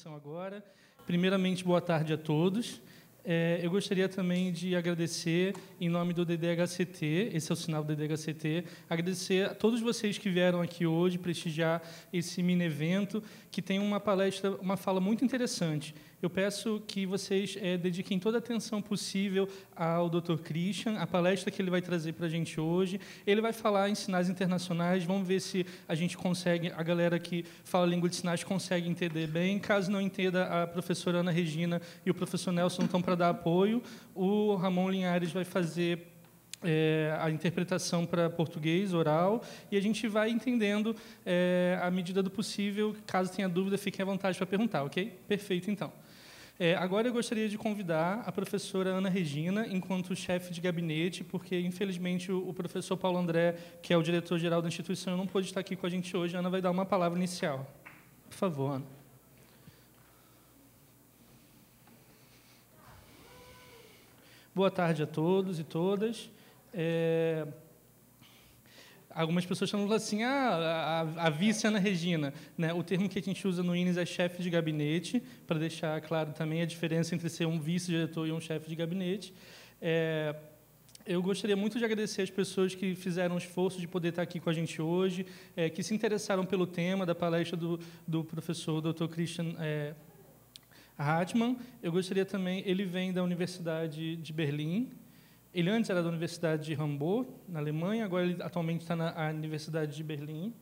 Agora, primeiramente, boa tarde a todos. Eu gostaria também de agradecer, em nome do DDHCT, esse é o sinal do DDHCT, agradecer a todos vocês que vieram aqui hoje prestigiar esse mini-evento, que tem uma palestra, uma fala muito interessante. Eu peço que vocês dediquem toda a atenção possível ao Dr. Christian, a palestra que ele vai trazer para a gente hoje. Ele vai falar em sinais internacionais, vamos ver se a gente consegue, a galera que fala língua de sinais consegue entender bem. Caso não entenda, a professora Ana Regina e o professor Nelson estão para dar apoio. O Ramon Linhares vai fazer a interpretação para português, oral, e a gente vai entendendo à medida do possível. Caso tenha dúvida, fiquem à vontade para perguntar, ok? Perfeito, então. Agora eu gostaria de convidar a professora Ana Regina, enquanto chefe de gabinete, porque, infelizmente, o professor Paulo André, que é o diretor-geral da instituição, não pôde estar aqui com a gente hoje. A Ana vai dar uma palavra inicial. Por favor, Ana. Boa tarde a todos e todas. Algumas pessoas estão falando assim, a vice Ana Regina, né? O termo que a gente usa no INES é chefe de gabinete, para deixar claro também a diferença entre ser um vice-diretor e um chefe de gabinete. Eu gostaria muito de agradecer as pessoas que fizeram o esforço de poder estar aqui com a gente hoje, que se interessaram pelo tema da palestra do professor Dr. Christian Hartmann. Eu gostaria também, ele vem da Universidade de Berlim. Ele antes era da Universidade de Hamburg, na Alemanha, agora ele atualmente está na Universidade de Berlim.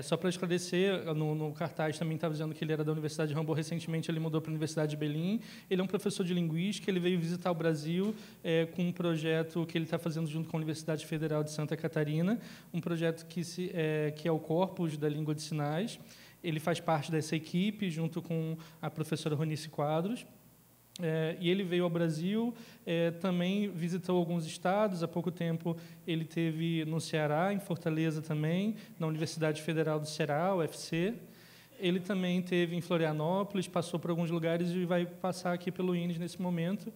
Só para esclarecer, no cartaz também estava dizendo que ele era da Universidade de Hamburg, recentemente ele mudou para a Universidade de Berlim. Ele é um professor de linguística, ele veio visitar o Brasil com um projeto que ele está fazendo junto com a Universidade Federal de Santa Catarina, um projeto que é o Corpus da Língua de Sinais. Ele faz parte dessa equipe, junto com a professora Ronice Quadros. E ele veio ao Brasil, também visitou alguns estados. Há pouco tempo ele esteve no Ceará, em Fortaleza também, na Universidade Federal do Ceará, UFC. Ele também esteve em Florianópolis, passou por alguns lugares e vai passar aqui pelo INES nesse momento,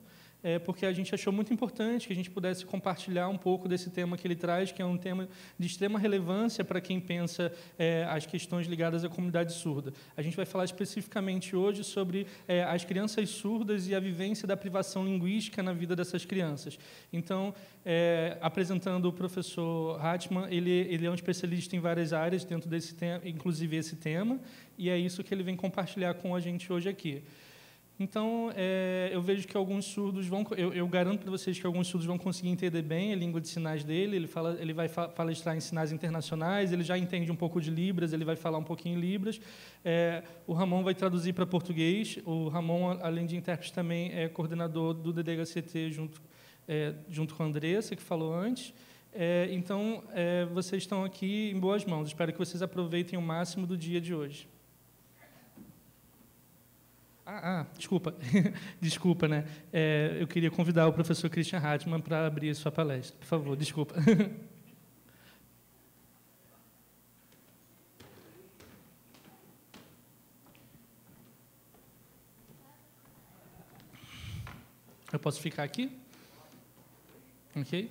porque a gente achou muito importante que a gente pudesse compartilhar um pouco desse tema que ele traz, que é um tema de extrema relevância para quem pensa as questões ligadas à comunidade surda. A gente vai falar especificamente hoje sobre as crianças surdas e a vivência da privação linguística na vida dessas crianças. Então, apresentando o professor Hartmann, ele é um especialista em várias áreas dentro desse tema, inclusive esse tema, e é isso que ele vem compartilhar com a gente hoje aqui. Então, eu vejo que alguns surdos vão... Eu garanto para vocês que alguns surdos vão conseguir entender bem a língua de sinais dele. Ele vai palestrar em sinais internacionais, ele já entende um pouco de Libras, ele vai falar um pouquinho em Libras. O Ramon vai traduzir para português. O Ramon, além de intérprete, também é coordenador do DDHCT junto com a Andressa, que falou antes. Então, vocês estão aqui em boas mãos. Espero que vocês aproveitem o máximo do dia de hoje. Desculpa. Desculpa, né? Eu queria convidar o professor Christian Hartmann para abrir a sua palestra. Por favor, desculpa. Eu posso ficar aqui? Ok?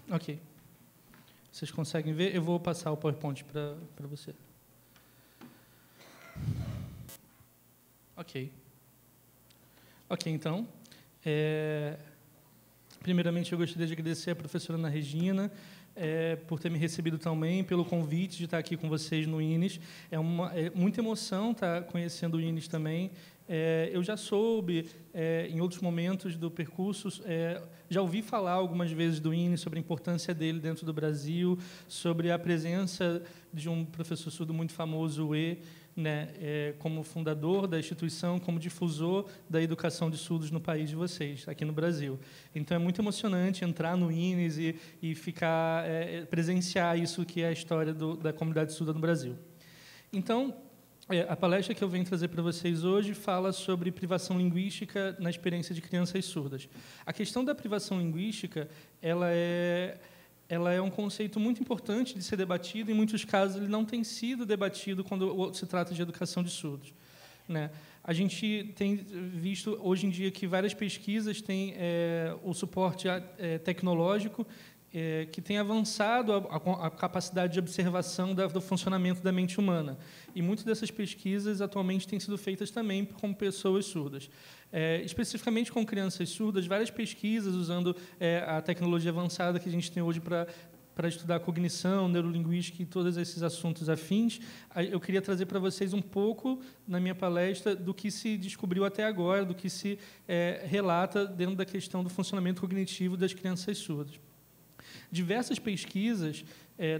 Ok. Vocês conseguem ver? Eu vou passar o PowerPoint para você. Ok, então, primeiramente eu gostaria de agradecer à professora Ana Regina por ter me recebido também, pelo convite de estar aqui com vocês no INES. É muita emoção estar conhecendo o INES também. Eu já soube, em outros momentos do percurso, já ouvi falar algumas vezes do INES, sobre a importância dele dentro do Brasil, sobre a presença de um professor surdo muito famoso, o né, como fundador da instituição, como difusor da educação de surdos no país de vocês, aqui no Brasil. Então, é muito emocionante entrar no INES e ficar, presenciar isso que é a história da comunidade surda no Brasil. Então, a palestra que eu venho trazer para vocês hoje fala sobre privação linguística na experiência de crianças surdas. A questão da privação linguística, ela é um conceito muito importante de ser debatido. Em muitos casos, ele não tem sido debatido quando se trata de educação de surdos, né? A gente tem visto, hoje em dia, que várias pesquisas têm o suporte tecnológico, que tem avançado a capacidade de observação do funcionamento da mente humana. E muitas dessas pesquisas atualmente têm sido feitas também com pessoas surdas. Especificamente com crianças surdas, várias pesquisas usando a tecnologia avançada que a gente tem hoje para estudar a cognição, neurolinguística e todos esses assuntos afins. Eu queria trazer para vocês um pouco, na minha palestra, do que se descobriu até agora, do que se relata dentro da questão do funcionamento cognitivo das crianças surdas. Diversas pesquisas,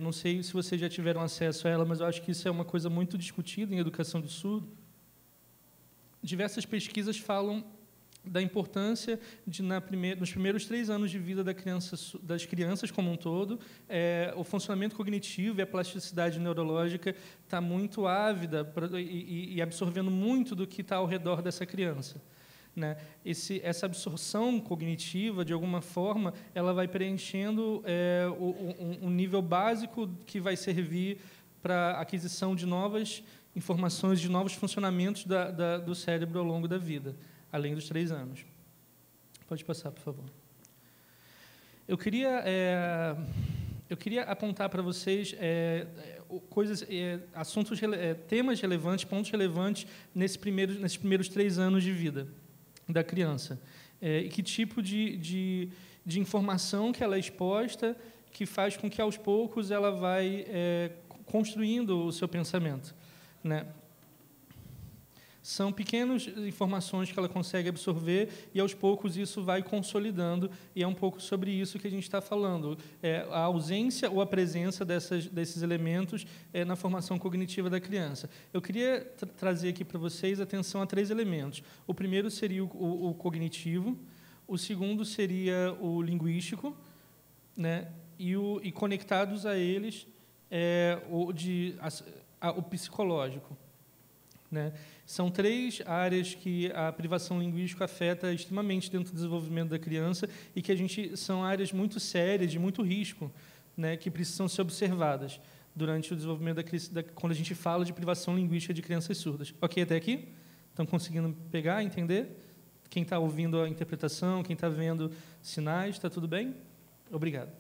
não sei se vocês já tiveram acesso a ela, mas eu acho que isso é uma coisa muito discutida em educação de surdo. Diversas pesquisas falam da importância de, nos primeiros 3 anos de vida das crianças como um todo, o funcionamento cognitivo e a plasticidade neurológica está muito ávida e absorvendo muito do que está ao redor dessa criança. Né? Essa absorção cognitiva, de alguma forma, ela vai preenchendo um nível básico que vai servir para a aquisição de novas informações, de novos funcionamentos do cérebro ao longo da vida, além dos 3 anos. Pode passar, por favor. Eu queria apontar para vocês assuntos, temas relevantes, pontos relevantes nesses primeiros 3 anos de vida da criança. E que tipo de informação que ela é exposta, que faz com que, aos poucos, ela vai construindo o seu pensamento. Né? São pequenas informações que ela consegue absorver e, aos poucos, isso vai consolidando, e é um pouco sobre isso que a gente está falando, a ausência ou a presença desses elementos na formação cognitiva da criança. Eu queria trazer aqui para vocês atenção a 3 elementos. O primeiro seria o cognitivo, o segundo seria o linguístico, né? E conectados a eles, o psicológico. Né? São 3 áreas que a privação linguística afeta extremamente dentro do desenvolvimento da criança e que são áreas muito sérias, de muito risco, né, que precisam ser observadas durante o desenvolvimento quando a gente fala de privação linguística de crianças surdas. Ok até aqui? Estão conseguindo pegar, entender? Quem está ouvindo a interpretação, quem está vendo sinais, está tudo bem? Obrigado.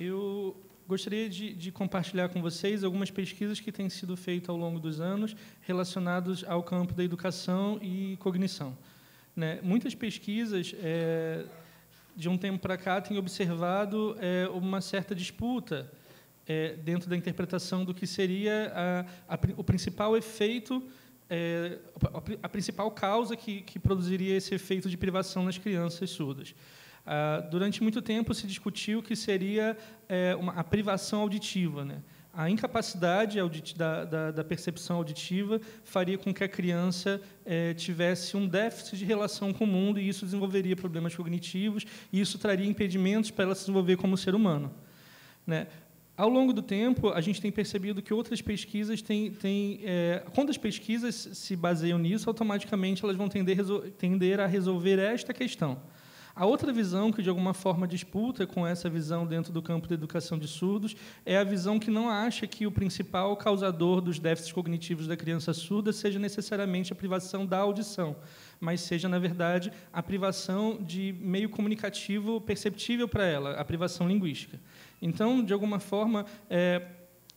Eu gostaria de compartilhar com vocês algumas pesquisas que têm sido feitas ao longo dos anos relacionadas ao campo da educação e cognição. Né? Muitas pesquisas, de um tempo para cá, têm observado uma certa disputa dentro da interpretação do que seria o principal efeito, a principal causa que produziria esse efeito de privação nas crianças surdas. Durante muito tempo se discutiu que seria a privação auditiva, né? A incapacidade da percepção auditiva faria com que a criança tivesse um déficit de relação com o mundo, e isso desenvolveria problemas cognitivos, e isso traria impedimentos para ela se desenvolver como ser humano. Né? Ao longo do tempo, a gente tem percebido que outras pesquisas quando as pesquisas se baseiam nisso, automaticamente elas vão tender a resolver esta questão. A outra visão que, de alguma forma, disputa com essa visão dentro do campo da educação de surdos é a visão que não acha que o principal causador dos déficits cognitivos da criança surda seja necessariamente a privação da audição, mas seja, na verdade, a privação de meio comunicativo perceptível para ela, a privação linguística. Então, de alguma forma,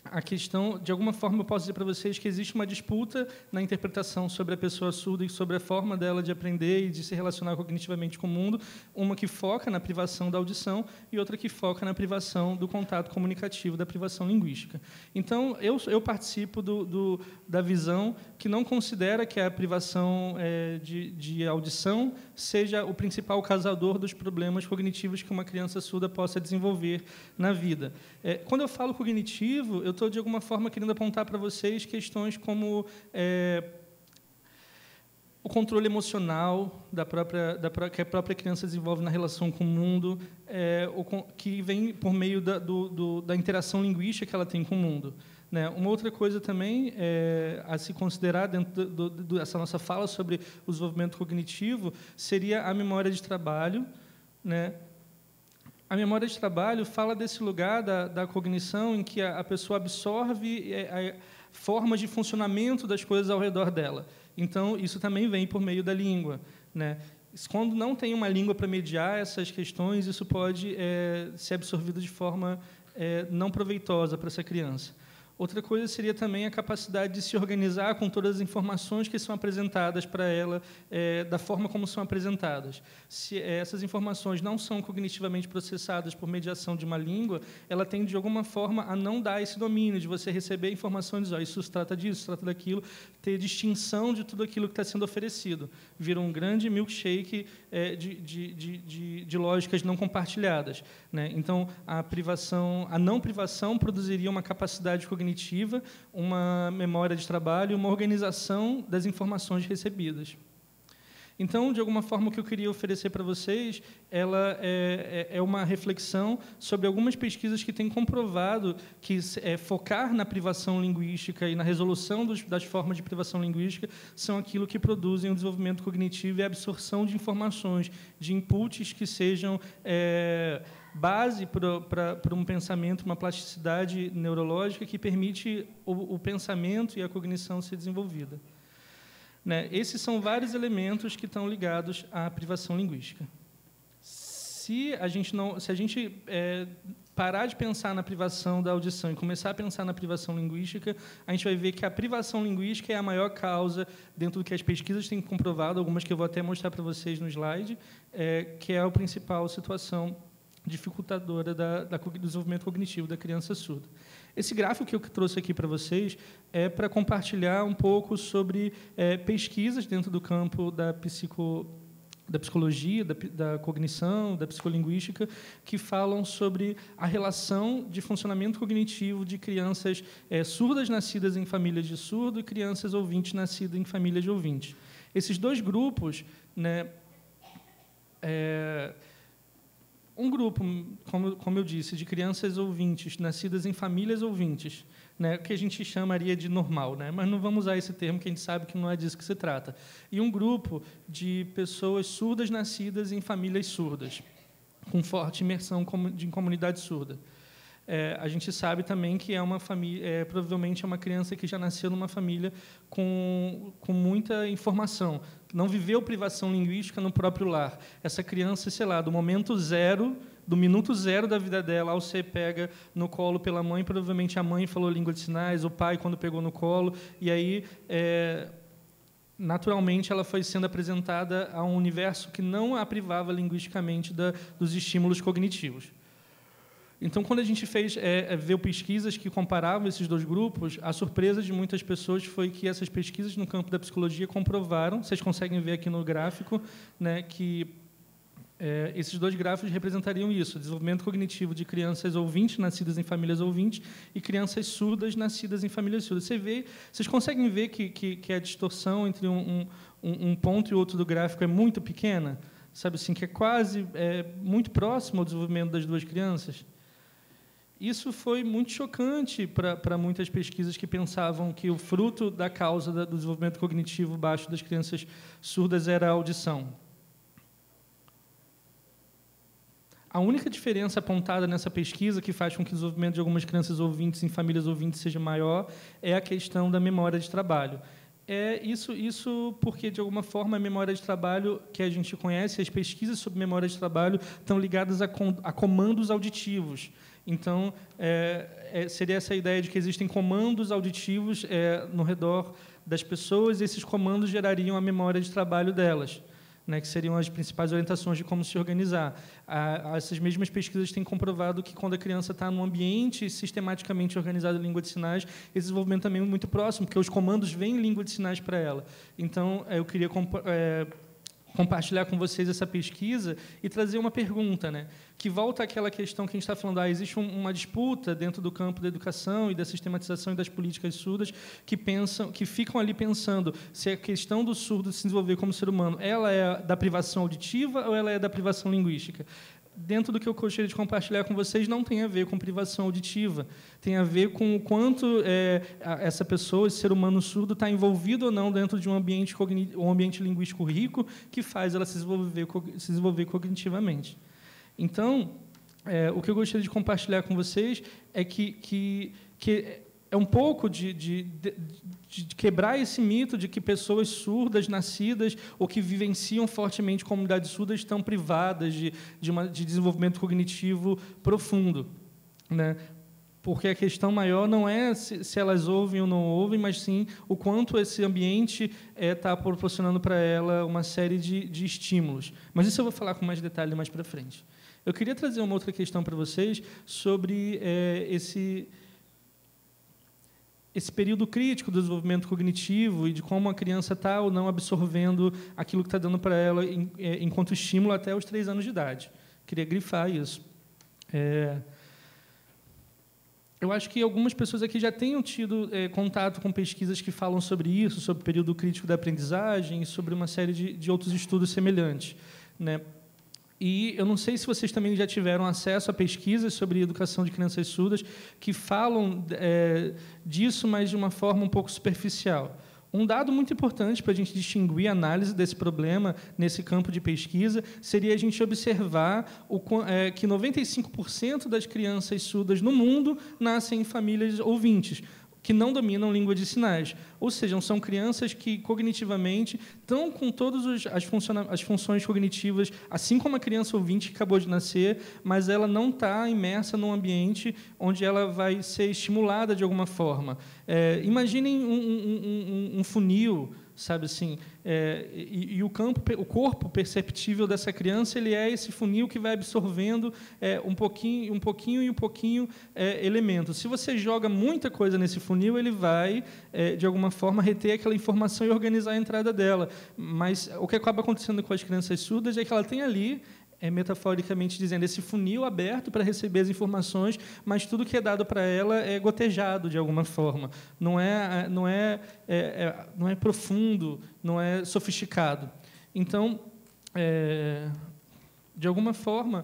eu posso dizer para vocês que existe uma disputa na interpretação sobre a pessoa surda e sobre a forma dela de aprender e de se relacionar cognitivamente com o mundo, uma que foca na privação da audição e outra que foca na privação do contato comunicativo, da privação linguística. Então, eu participo da visão que não considera que a privação de audição seja o principal causador dos problemas cognitivos que uma criança surda possa desenvolver na vida. Quando eu falo cognitivo, eu estou, de alguma forma, querendo apontar para vocês questões como o controle emocional que a própria criança desenvolve na relação com o mundo, que vem por meio da interação linguística que ela tem com o mundo. Né? Uma outra coisa também a se considerar dentro dessa nossa fala sobre o desenvolvimento cognitivo seria a memória de trabalho. Né? A memória de trabalho fala desse lugar da cognição em que a pessoa absorve formas de funcionamento das coisas ao redor dela. Então, isso também vem por meio da língua, né? Quando não tem uma língua para mediar essas questões, isso pode ser absorvido de forma não proveitosa para essa criança. Outra coisa seria também a capacidade de se organizar com todas as informações que são apresentadas para ela, da forma como são apresentadas. Se essas informações não são cognitivamente processadas por mediação de uma língua, ela tem, de alguma forma, a não dar esse domínio, de você receber informações e dizer, isso se trata disso, se trata daquilo, ter distinção de tudo aquilo que está sendo oferecido. Vira um grande milkshake de lógicas não compartilhadas, né? Então, a não privação produziria uma capacidade cognitiva, uma memória de trabalho e uma organização das informações recebidas. Então, de alguma forma, o que eu queria oferecer para vocês ela é uma reflexão sobre algumas pesquisas que têm comprovado que focar na privação linguística e na resolução das formas de privação linguística são aquilo que produzem o desenvolvimento cognitivo e a absorção de informações, de inputs que sejam base para um pensamento, uma plasticidade neurológica que permite o pensamento e a cognição ser desenvolvida. Né? Esses são vários elementos que estão ligados à privação linguística. Se a gente parar de pensar na privação da audição e começar a pensar na privação linguística, a gente vai ver que a privação linguística é a maior causa, dentro do que as pesquisas têm comprovado, algumas que eu vou até mostrar para vocês no slide, que é a principal situação dificultadora do desenvolvimento cognitivo da criança surda. Esse gráfico que eu trouxe aqui para vocês é para compartilhar um pouco sobre pesquisas dentro do campo da psicologia, da cognição, da psicolinguística, que falam sobre a relação de funcionamento cognitivo de crianças surdas nascidas em famílias de surdo e crianças ouvintes nascidas em famílias de ouvintes. Esses dois grupos, né, um grupo, como eu disse, de crianças ouvintes, nascidas em famílias ouvintes, né, que a gente chamaria de normal, né, mas não vamos usar esse termo, que a gente sabe que não é disso que se trata. E um grupo de pessoas surdas nascidas em famílias surdas, com forte imersão em comunidade surda. A gente sabe também que é uma família, provavelmente é uma criança que já nasceu numa família com muita informação, não viveu privação linguística no próprio lar. Essa criança, sei lá, do minuto zero da vida dela, ao ser pega no colo pela mãe, provavelmente a mãe falou língua de sinais, o pai quando pegou no colo, e aí naturalmente ela foi sendo apresentada a um universo que não a privava linguisticamente dos estímulos cognitivos. Então, quando a gente viu pesquisas que comparavam esses dois grupos, a surpresa de muitas pessoas foi que essas pesquisas no campo da psicologia comprovaram, vocês conseguem ver aqui no gráfico, né, que esses dois gráficos representariam isso, o desenvolvimento cognitivo de crianças ouvintes nascidas em famílias ouvintes e crianças surdas nascidas em famílias surdas. Vocês conseguem ver que a distorção entre um ponto e outro do gráfico é muito pequena? Sabe assim, que é quase muito próximo ao desenvolvimento das duas crianças? Isso foi muito chocante para muitas pesquisas que pensavam que o fruto da causa do desenvolvimento cognitivo baixo das crianças surdas era a audição. A única diferença apontada nessa pesquisa que faz com que o desenvolvimento de algumas crianças ouvintes em famílias ouvintes seja maior é a questão da memória de trabalho. Isso porque, de alguma forma, a memória de trabalho que a gente conhece, as pesquisas sobre memória de trabalho estão ligadas a comandos auditivos. Então, seria essa ideia de que existem comandos auditivos no redor das pessoas, e esses comandos gerariam a memória de trabalho delas, né, que seriam as principais orientações de como se organizar. Essas mesmas pesquisas têm comprovado que, quando a criança está num ambiente sistematicamente organizado em língua de sinais, esse desenvolvimento também é muito próximo, porque os comandos vêm em língua de sinais para ela. Então, eu queria compartilhar com vocês essa pesquisa e trazer uma pergunta, né, que volta àquela questão que a gente está falando, existe uma disputa dentro do campo da educação e da sistematização e das políticas surdas que ficam ali pensando se a questão do surdo se desenvolver como ser humano, ela é da privação auditiva ou ela é da privação linguística? Dentro do que eu gostaria de compartilhar com vocês, não tem a ver com privação auditiva, tem a ver com o quanto essa pessoa, esse ser humano surdo, está envolvido ou não dentro de um ambiente linguístico rico que faz ela se desenvolver cognitivamente. Então, o que eu gostaria de compartilhar com vocês é que é um pouco de quebrar esse mito de que pessoas surdas, nascidas ou que vivenciam fortemente comunidades surdas estão privadas de desenvolvimento cognitivo profundo, né? Porque a questão maior não é se elas ouvem ou não ouvem, mas sim o quanto esse ambiente está proporcionando para ela uma série de estímulos. Mas isso eu vou falar com mais detalhe mais para frente. Eu queria trazer uma outra questão para vocês sobre esse período crítico do desenvolvimento cognitivo e de como a criança está ou não absorvendo aquilo que está dando para ela enquanto estímulo até os 3 anos de idade. Queria grifar isso. Eu acho que algumas pessoas aqui já tenham tido contato com pesquisas que falam sobre isso, sobre o período crítico da aprendizagem e sobre uma série de outros estudos semelhantes, né? E eu não sei se vocês também já tiveram acesso a pesquisas sobre educação de crianças surdas que falam disso, mas de uma forma um pouco superficial. Um dado muito importante para a gente distinguir a análise desse problema nesse campo de pesquisa seria a gente observar que 95% das crianças surdas no mundo nascem em famílias ouvintes, que não dominam língua de sinais. Ou seja, são crianças que, cognitivamente, estão com todas as funções cognitivas, assim como a criança ouvinte que acabou de nascer, mas ela não está imersa num ambiente onde ela vai ser estimulada de alguma forma. Imaginem um funil, sabe assim, e o corpo perceptível dessa criança ele é esse funil que vai absorvendo um pouquinho elementos. Se você joga muita coisa nesse funil, ele vai de alguma forma reter aquela informação e organizar a entrada dela. Mas o que acaba acontecendo com as crianças surdas é que ela tem ali, metaforicamente dizendo, esse funil aberto para receber as informações, mas tudo que é dado para ela é gotejado de alguma forma. Não é profundo, não é sofisticado. Então, de alguma forma,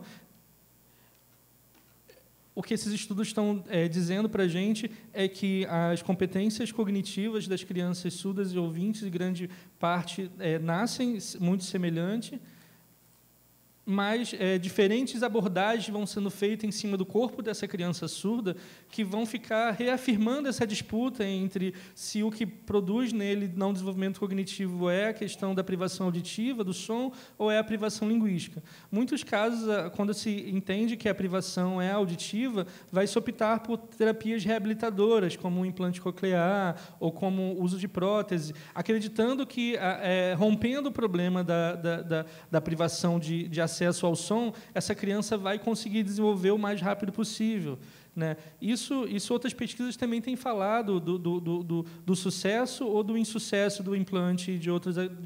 o que esses estudos estão dizendo para a gente é que as competências cognitivas das crianças surdas e ouvintes, em grande parte, nascem muito semelhantes, mas diferentes abordagens vão sendo feitas em cima do corpo dessa criança surda que vão ficar reafirmando essa disputa entre se o que produz nele não desenvolvimento cognitivo é a questão da privação auditiva, do som, ou é a privação linguística. Em muitos casos, quando se entende que a privação é auditiva, vai se optar por terapias reabilitadoras, como o implante coclear ou como o uso de prótese, acreditando que, rompendo o problema da privação de acesso ao som, essa criança vai conseguir desenvolver o mais rápido possível, né? Isso outras pesquisas também têm falado do sucesso ou do insucesso do implante e de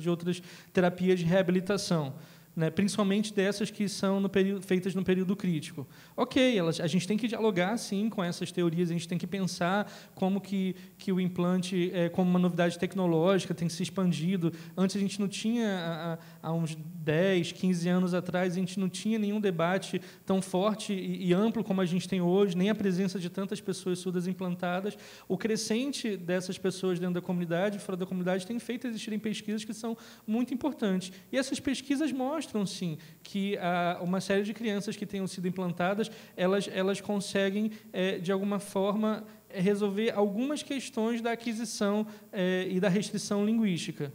outras terapias de reabilitação, né? Principalmente dessas que são feitas no período crítico. Ok, a gente tem que dialogar, sim, com essas teorias, a gente tem que pensar como que o implante, como uma novidade tecnológica, tem se expandido. Antes, a gente não tinha, há uns 10, 15 anos atrás, a gente não tinha nenhum debate tão forte e amplo como a gente tem hoje, nem a presença de tantas pessoas surdas implantadas. O crescente dessas pessoas dentro da comunidade, fora da comunidade, tem feito existirem pesquisas que são muito importantes. E essas pesquisas mostram, sim, que uma série de crianças que tenham sido implantadas, elas conseguem, de alguma forma, resolver algumas questões da aquisição e da restrição linguística.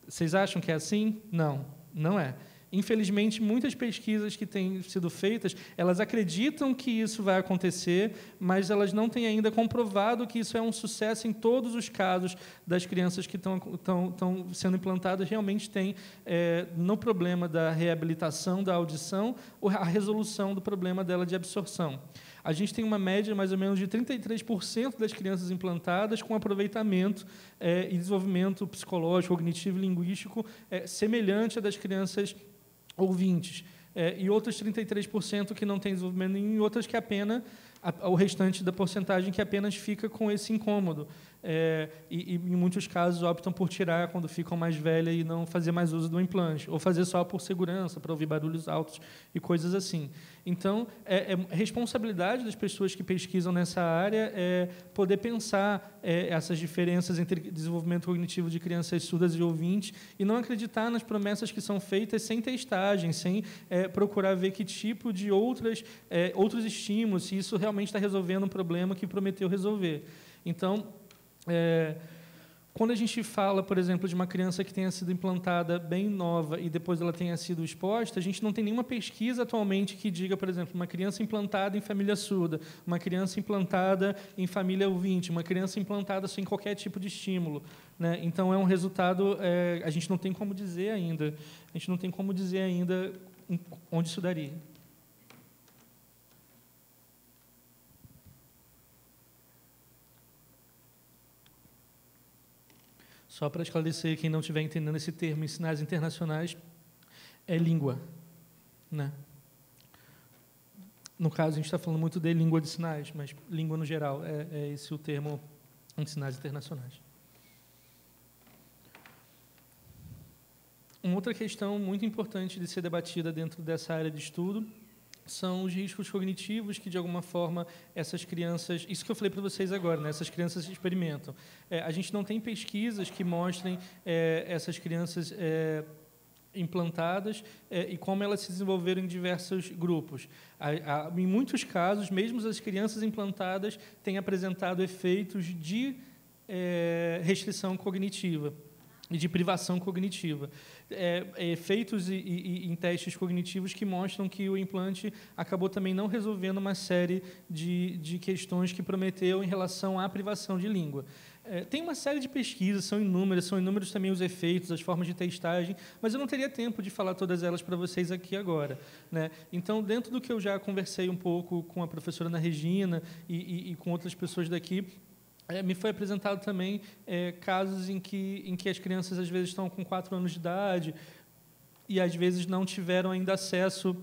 Vocês acham que é assim? Não, não é. Infelizmente, muitas pesquisas que têm sido feitas, elas acreditam que isso vai acontecer, mas elas não têm ainda comprovado que isso é um sucesso em todos os casos das crianças que estão sendo implantadas, realmente tem, no problema da reabilitação da audição, a resolução do problema dela de absorção. A gente tem uma média, mais ou menos, de 33% das crianças implantadas com aproveitamento e desenvolvimento psicológico, cognitivo e linguístico semelhante à das crianças ouvintes. E outros 33% que não têm desenvolvimento nenhum, e outras que apenas, o restante da porcentagem que apenas fica com esse incômodo. E, em muitos casos, optam por tirar quando ficam mais velhas e não fazer mais uso do implante, ou fazer só por segurança, para ouvir barulhos altos e coisas assim. Então, responsabilidade das pessoas que pesquisam nessa área poder pensar essas diferenças entre desenvolvimento cognitivo de crianças surdas e ouvintes e não acreditar nas promessas que são feitas sem testagem, sem procurar ver que tipo de outros estímulos, se isso realmente está resolvendo um problema que prometeu resolver. Então, quando a gente fala, por exemplo, de uma criança que tenha sido implantada bem nova e depois ela tenha sido exposta, a gente não tem nenhuma pesquisa atualmente que diga, por exemplo, uma criança implantada em família surda, uma criança implantada em família ouvinte, uma criança implantada sem qualquer tipo de estímulo, né? Então, é um resultado, a gente não tem como dizer ainda, onde isso daria. Só para esclarecer quem não estiver entendendo esse termo em sinais internacionais, é língua, né? No caso, a gente está falando muito de língua de sinais, mas língua no geral, é esse o termo em sinais internacionais. Uma outra questão muito importante de ser debatida dentro dessa área de estudo são os riscos cognitivos que, de alguma forma, essas crianças... Isso que eu falei para vocês agora, né? Essas crianças experimentam. A gente não tem pesquisas que mostrem essas crianças implantadas e como elas se desenvolveram em diversos grupos. Em muitos casos, mesmo as crianças implantadas têm apresentado efeitos de restrição cognitiva e de privação cognitiva. Efeitos em testes cognitivos que mostram que o implante acabou também não resolvendo uma série de questões que prometeu em relação à privação de língua. Tem uma série de pesquisas, são inúmeros também os efeitos, as formas de testagem, mas eu não teria tempo de falar todas elas para vocês aqui agora, né? Então, dentro do que eu já conversei um pouco com a professora Ana Regina e com outras pessoas daqui, me foi apresentado também casos em que as crianças, às vezes, estão com 4 anos de idade e, às vezes, não tiveram ainda acesso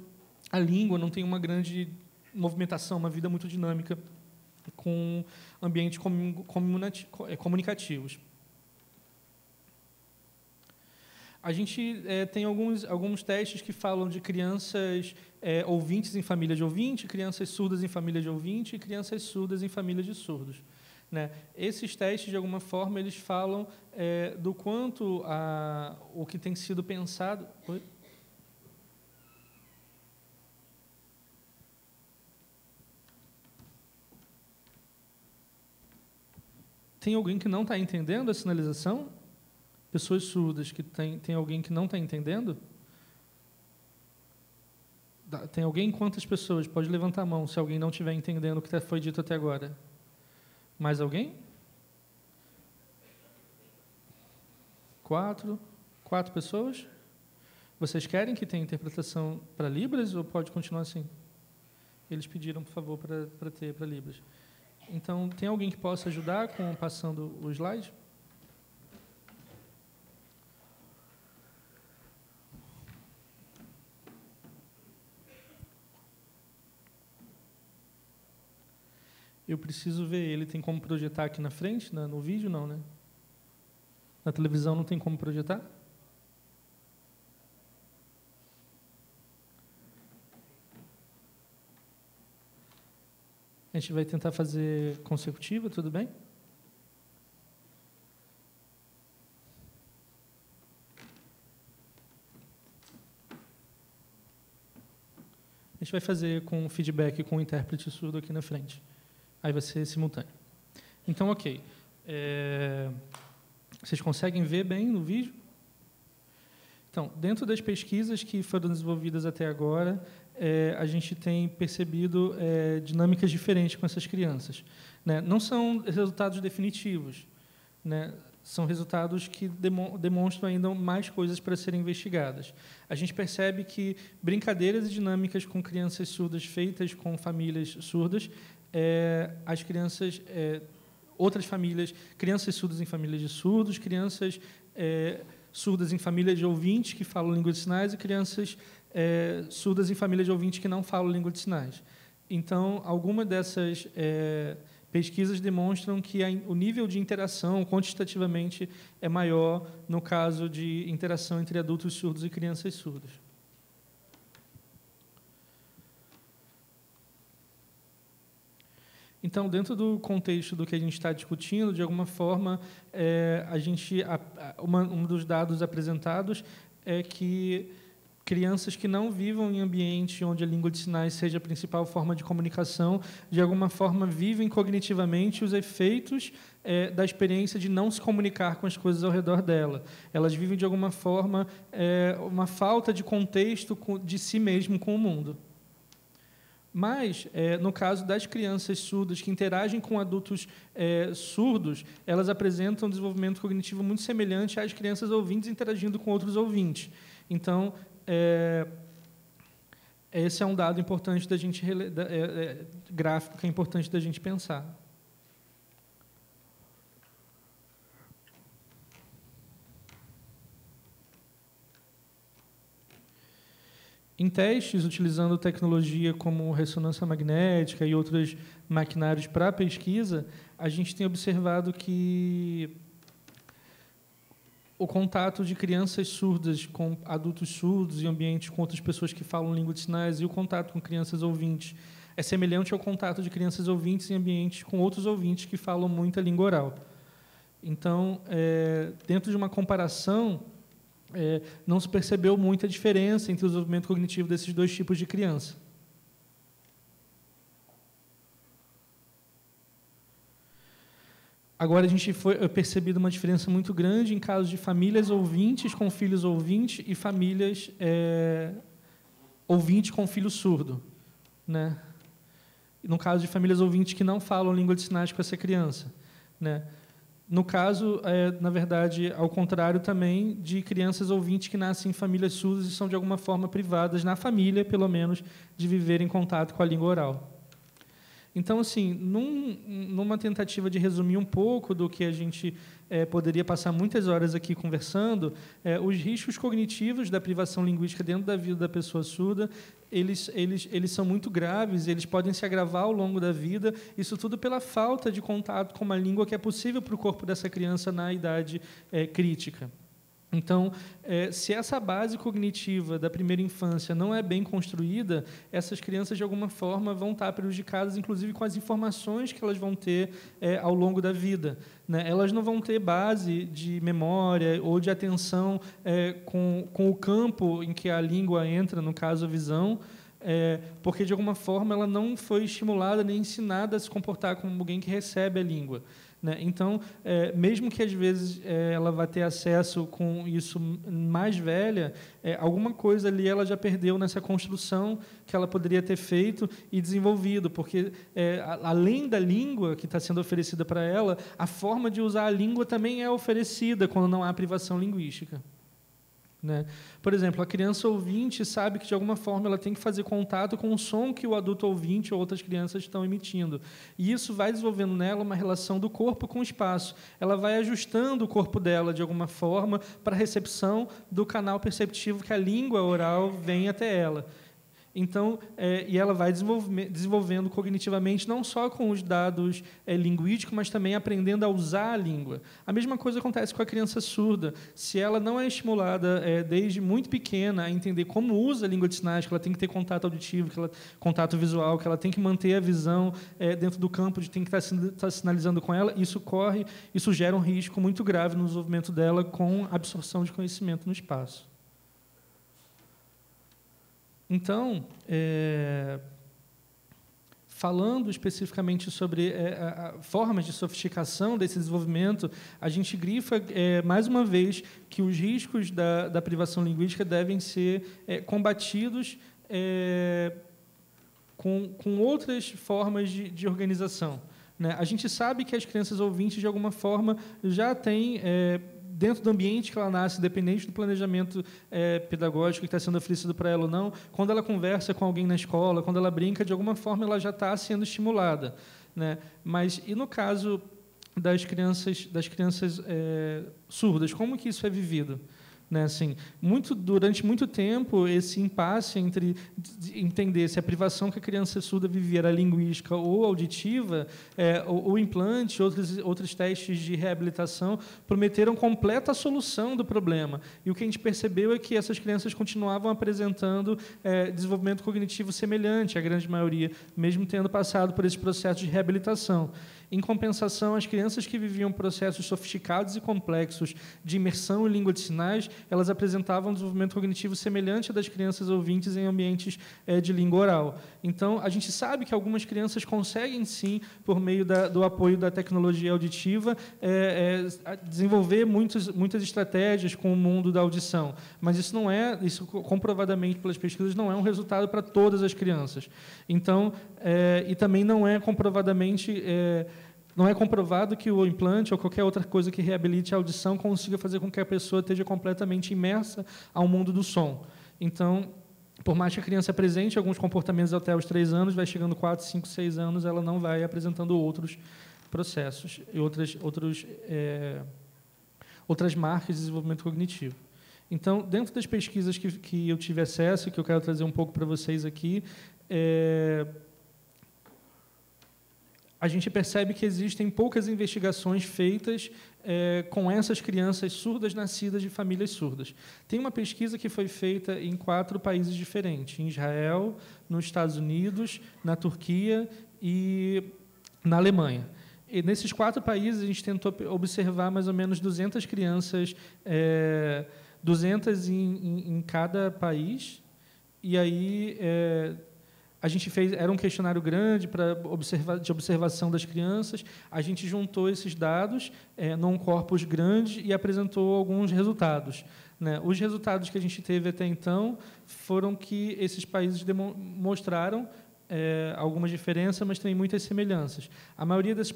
à língua, não tem uma grande movimentação, uma vida muito dinâmica com ambientes comunicativos. A gente tem alguns testes que falam de crianças ouvintes em família de ouvinte, crianças surdas em família de ouvinte e crianças surdas em família de surdos, né? Esses testes, de alguma forma, eles falam do quanto o que tem sido pensado... Oi? Tem alguém que não está entendendo a sinalização? Pessoas surdas, que tem alguém que não está entendendo? Tem alguém? Quantas pessoas? Pode levantar a mão se alguém não estiver entendendo o que foi dito até agora. Mais alguém? 4 pessoas? Vocês querem que tenha interpretação para Libras ou pode continuar assim? Eles pediram, por favor, para ter para Libras. Então, tem alguém que possa ajudar com passando o slide? Eu preciso ver ele. Tem como projetar aqui na frente? No vídeo, não, né? Na televisão não tem como projetar? A gente vai tentar fazer consecutiva, tudo bem? A gente vai fazer com feedback com o intérprete surdo aqui na frente. Aí vai ser simultâneo. Então, ok. Vocês conseguem ver bem no vídeo? Então, dentro das pesquisas que foram desenvolvidas até agora, a gente tem percebido dinâmicas diferentes com essas crianças, né? Não são resultados definitivos, né? São resultados que demonstram ainda mais coisas para serem investigadas. A gente percebe que brincadeiras e dinâmicas com crianças surdas feitas com famílias surdas, as crianças, outras famílias, crianças surdas em famílias de surdos, crianças surdas em famílias de ouvintes que falam língua de sinais e crianças surdas em famílias de ouvintes que não falam língua de sinais. Então, algumas dessas pesquisas demonstram que o nível de interação, quantitativamente, é maior no caso de interação entre adultos surdos e crianças surdas. Então, dentro do contexto do que a gente está discutindo, de alguma forma, um dos dados apresentados é que crianças que não vivam em ambiente onde a língua de sinais seja a principal forma de comunicação, de alguma forma vivem cognitivamente os efeitos da experiência de não se comunicar com as coisas ao redor dela. Elas vivem, de alguma forma, uma falta de contexto de si mesmo com o mundo. Mas, no caso das crianças surdas que interagem com adultos surdos, elas apresentam um desenvolvimento cognitivo muito semelhante às crianças ouvintes interagindo com outros ouvintes. Então, esse é um dado importante da gente gráfico que é importante da gente pensar. Em testes, utilizando tecnologia como ressonância magnética e outros maquinários para pesquisa, a gente tem observado que o contato de crianças surdas com adultos surdos em ambientes com outras pessoas que falam língua de sinais e o contato com crianças ouvintes é semelhante ao contato de crianças ouvintes em ambientes com outros ouvintes que falam muita língua oral. Então, dentro de uma comparação, não se percebeu muita diferença entre o desenvolvimento cognitivo desses dois tipos de criança. Agora, a gente foi percebido uma diferença muito grande em casos de famílias ouvintes com filhos ouvintes e famílias ouvintes com filho surdo, né? No caso de famílias ouvintes que não falam língua de sinais com essa criança, né? No caso, na verdade, ao contrário também de crianças ouvintes que nascem em famílias surdas e são, de alguma forma, privadas, na família, pelo menos, de viver em contato com a língua oral. Então, assim, numa tentativa de resumir um pouco do que a gente poderia passar muitas horas aqui conversando, os riscos cognitivos da privação linguística dentro da vida da pessoa surda, eles são muito graves, eles podem se agravar ao longo da vida, isso tudo pela falta de contato com uma língua que é possível para o corpo dessa criança na idade crítica. Então, se essa base cognitiva da primeira infância não é bem construída, essas crianças, de alguma forma, vão estar prejudicadas, inclusive com as informações que elas vão ter ao longo da vida, né? Elas não vão ter base de memória ou de atenção com o campo em que a língua entra, no caso, a visão, porque, de alguma forma, ela não foi estimulada nem ensinada a se comportar como alguém que recebe a língua, né? Então, mesmo que às vezes ela vá ter acesso com isso mais velha, alguma coisa ali ela já perdeu nessa construção que ela poderia ter feito e desenvolvido, porque além da língua que está sendo oferecida para ela, a forma de usar a língua também é oferecida quando não há privação linguística, né? Por exemplo, a criança ouvinte sabe que, de alguma forma, ela tem que fazer contato com o som que o adulto ouvinte ou outras crianças estão emitindo. E isso vai desenvolvendo nela uma relação do corpo com o espaço. Ela vai ajustando o corpo dela, de alguma forma, para a recepção do canal perceptivo que a língua oral vem até ela. Então, e ela vai desenvolvendo cognitivamente não só com os dados linguísticos, mas também aprendendo a usar a língua. A mesma coisa acontece com a criança surda. Se ela não é estimulada desde muito pequena a entender como usa a língua de sinais, que ela tem que ter contato auditivo, contato visual, que ela tem que manter a visão dentro do campo, de tem que estar sinalizando com ela, isso gera um risco muito grave no desenvolvimento dela com absorção de conhecimento no espaço. Então, falando especificamente sobre formas de sofisticação desse desenvolvimento, a gente grifa, mais uma vez, que os riscos da privação linguística devem ser combatidos com outras formas de organização, né? A gente sabe que as crianças ouvintes, de alguma forma, já têm dentro do ambiente que ela nasce, independente do planejamento pedagógico que está sendo oferecido para ela ou não, quando ela conversa com alguém na escola, quando ela brinca, de alguma forma ela já está sendo estimulada, né? Mas, e no caso das crianças surdas, como que isso é vivido? Né, assim, durante muito tempo, esse impasse entre entender se a privação que a criança surda vivia era linguística ou auditiva, o implante, outros testes de reabilitação, prometeram completa solução do problema. E o que a gente percebeu é que essas crianças continuavam apresentando desenvolvimento cognitivo semelhante, a grande maioria, mesmo tendo passado por esse processo de reabilitação. Em compensação, as crianças que viviam processos sofisticados e complexos de imersão em língua de sinais, elas apresentavam um desenvolvimento cognitivo semelhante ao das crianças ouvintes em ambientes de língua oral. Então, a gente sabe que algumas crianças conseguem, sim, por meio do apoio da tecnologia auditiva, desenvolver muitas estratégias com o mundo da audição, mas isso comprovadamente pelas pesquisas não é um resultado para todas as crianças. Então, e também não é comprovado que o implante ou qualquer outra coisa que reabilite a audição consiga fazer com que a pessoa esteja completamente imersa ao mundo do som. Então, por mais que a criança apresente alguns comportamentos até os 3 anos, vai chegando 4, 5, 6 anos, ela não vai apresentando outros processos e outras marcas de desenvolvimento cognitivo. Então, dentro das pesquisas que eu tive acesso, e que eu quero trazer um pouco para vocês aqui, a gente percebe que existem poucas investigações feitas com essas crianças surdas nascidas de famílias surdas. Tem uma pesquisa que foi feita em 4 países diferentes, em Israel, nos Estados Unidos, na Turquia e na Alemanha. E nesses 4 países, a gente tentou observar mais ou menos 200 crianças, 200 em cada país, e aí a gente era um questionário grande de observação das crianças, a gente juntou esses dados num corpus grande e apresentou alguns resultados. Né? Os resultados que a gente teve até então foram que esses países mostraram algumas diferenças, mas também muitas semelhanças. A maioria desses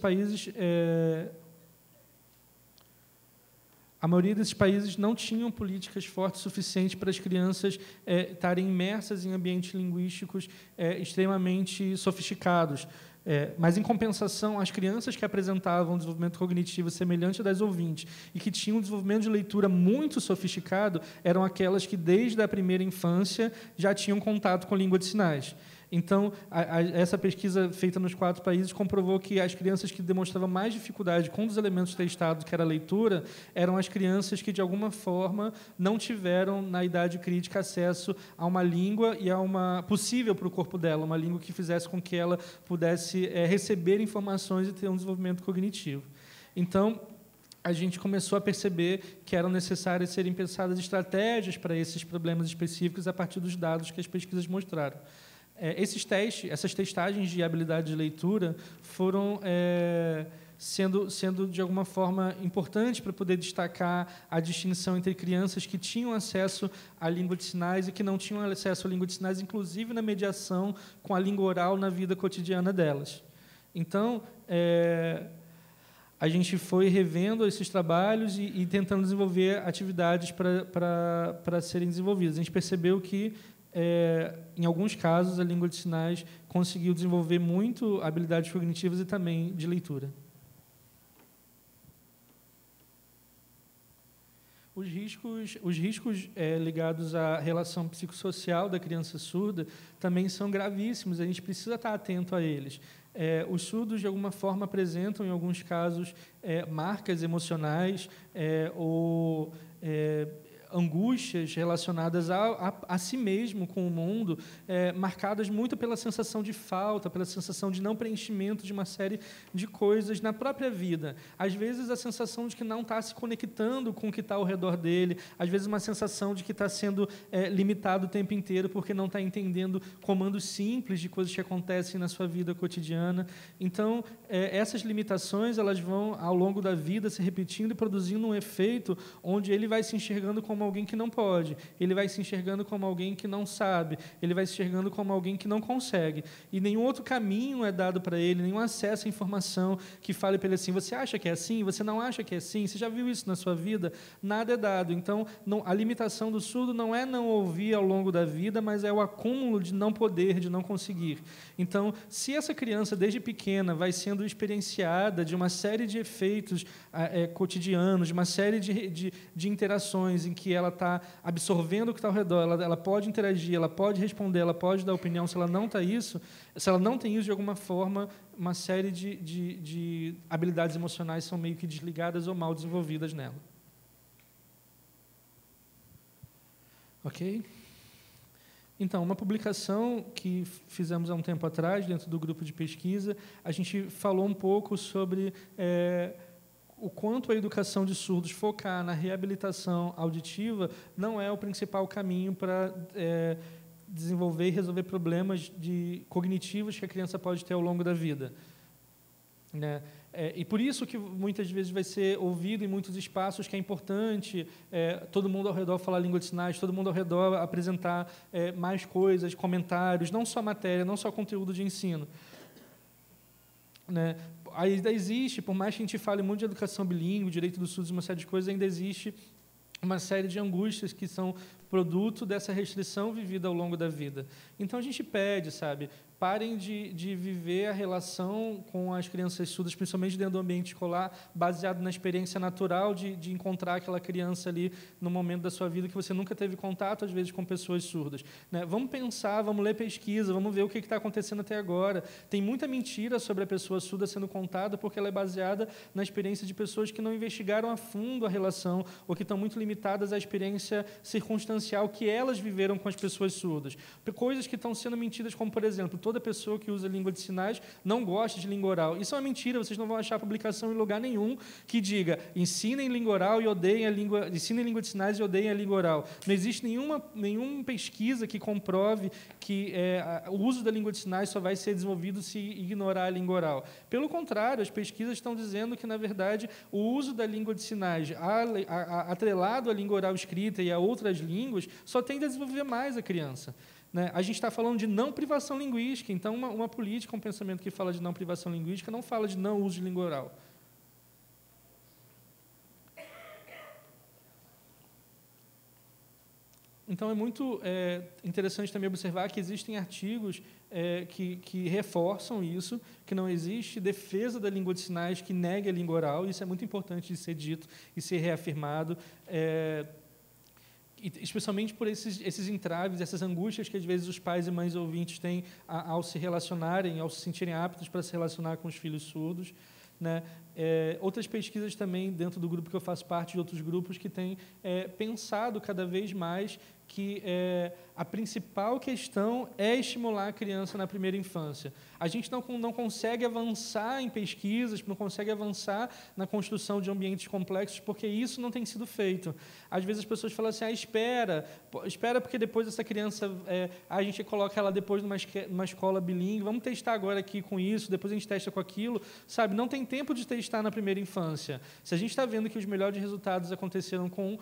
países não tinham políticas fortes o suficiente para as crianças estarem imersas em ambientes linguísticos extremamente sofisticados. Mas, em compensação, as crianças que apresentavam um desenvolvimento cognitivo semelhante ao das ouvintes e que tinham um desenvolvimento de leitura muito sofisticado eram aquelas que, desde a primeira infância, já tinham contato com língua de sinais. Então, essa pesquisa feita nos 4 países comprovou que as crianças que demonstravam mais dificuldade com um dos elementos testados, que era a leitura, eram as crianças que, de alguma forma, não tiveram, na idade crítica, acesso a uma língua e a uma possível para o corpo dela, uma língua que fizesse com que ela pudesse receber informações e ter um desenvolvimento cognitivo. Então, a gente começou a perceber que eram necessárias serem pensadas estratégias para esses problemas específicos a partir dos dados que as pesquisas mostraram. Essas testagens de habilidade de leitura foram sendo, de alguma forma, importantes para poder destacar a distinção entre crianças que tinham acesso à língua de sinais e que não tinham acesso à língua de sinais, inclusive na mediação com a língua oral na vida cotidiana delas. Então, a gente foi revendo esses trabalhos e tentando desenvolver atividades para serem desenvolvidas. A gente percebeu que, em alguns casos, a língua de sinais conseguiu desenvolver muito habilidades cognitivas e também de leitura. Os riscos ligados à relação psicossocial da criança surda também são gravíssimos, a gente precisa estar atento a eles. Os surdos, de alguma forma, apresentam, em alguns casos, marcas emocionais ou angústias relacionadas a si mesmo com o mundo, marcadas muito pela sensação de falta, pela sensação de não preenchimento de uma série de coisas na própria vida. Às vezes, a sensação de que não está se conectando com o que está ao redor dele, às vezes, uma sensação de que está sendo limitado o tempo inteiro porque não está entendendo comandos simples de coisas que acontecem na sua vida cotidiana. Então, essas limitações elas vão, ao longo da vida, se repetindo e produzindo um efeito onde ele vai se enxergando como alguém que não pode, ele vai se enxergando como alguém que não sabe, ele vai se enxergando como alguém que não consegue. E nenhum outro caminho é dado para ele, nenhum acesso à informação que fale para ele assim, você acha que é assim? Você não acha que é assim? Você já viu isso na sua vida? Nada é dado. Então, a limitação do surdo não é não ouvir ao longo da vida, mas é o acúmulo de não poder, de não conseguir. Então, se essa criança, desde pequena, vai sendo experienciada de uma série de efeitos cotidianos, de uma série de interações em que ela está absorvendo o que está ao redor, ela pode interagir, ela pode responder, ela pode dar opinião. Se ela não tem isso, de alguma forma, uma série de habilidades emocionais são meio que desligadas ou mal desenvolvidas nela. Ok? Então, uma publicação que fizemos há um tempo atrás, dentro do grupo de pesquisa, a gente falou um pouco sobre o quanto a educação de surdos focar na reabilitação auditiva não é o principal caminho para desenvolver e resolver problemas cognitivos que a criança pode ter ao longo da vida. Né? E por isso que muitas vezes vai ser ouvido em muitos espaços que é importante todo mundo ao redor falar língua de sinais, todo mundo ao redor apresentar mais coisas, comentários, não só matéria, não só conteúdo de ensino. Né? Ainda existe, por mais que a gente fale muito de educação bilíngue, direito dos surdos, uma série de coisas, ainda existe uma série de angústias que são produto dessa restrição vivida ao longo da vida. Então, a gente pede, sabe, parem de viver a relação com as crianças surdas, principalmente dentro do ambiente escolar, baseado na experiência natural de encontrar aquela criança ali no momento da sua vida que você nunca teve contato, às vezes, com pessoas surdas. Né? Vamos pensar, vamos ler pesquisa, vamos ver o que está acontecendo até agora. Tem muita mentira sobre a pessoa surda sendo contada porque ela é baseada na experiência de pessoas que não investigaram a fundo a relação ou que estão muito limitadas à experiência circunstancial que elas viveram com as pessoas surdas. Coisas que estão sendo mentidas, como, por exemplo, toda pessoa que usa língua de sinais não gosta de língua oral. Isso é uma mentira, vocês não vão achar publicação em lugar nenhum que diga ensinem língua oral e odeiem a língua, ensinem língua de sinais e odeiem a língua oral. Não existe nenhuma pesquisa que comprove que o uso da língua de sinais só vai ser desenvolvido se ignorar a língua oral. Pelo contrário, as pesquisas estão dizendo que, na verdade, o uso da língua de sinais atrelado à língua oral escrita e a outras línguas só tende a desenvolver mais a criança. Né? A gente está falando de não privação linguística, então uma política, um pensamento que fala de não privação linguística não fala de não uso de língua oral. Então, é muito interessante também observar que existem artigos que reforçam isso, que não existe defesa da língua de sinais que negue a língua oral, isso é muito importante de ser dito e ser reafirmado, especialmente por esses entraves, essas angústias que, às vezes, os pais e mães ouvintes têm ao se relacionarem, ao se sentirem aptos para se relacionar com os filhos surdos. Né? Outras pesquisas também, dentro do grupo que eu faço parte, de outros grupos, que têm pensado cada vez mais que a principal questão é estimular a criança na primeira infância. A gente não consegue avançar em pesquisas, não consegue avançar na construção de ambientes complexos, porque isso não tem sido feito. Às vezes as pessoas falam assim, espera porque depois essa criança, a gente coloca ela depois numa escola bilíngue, vamos testar agora aqui com isso, depois a gente testa com aquilo, sabe? Não tem tempo de testar na primeira infância. Se a gente está vendo que os melhores resultados aconteceram com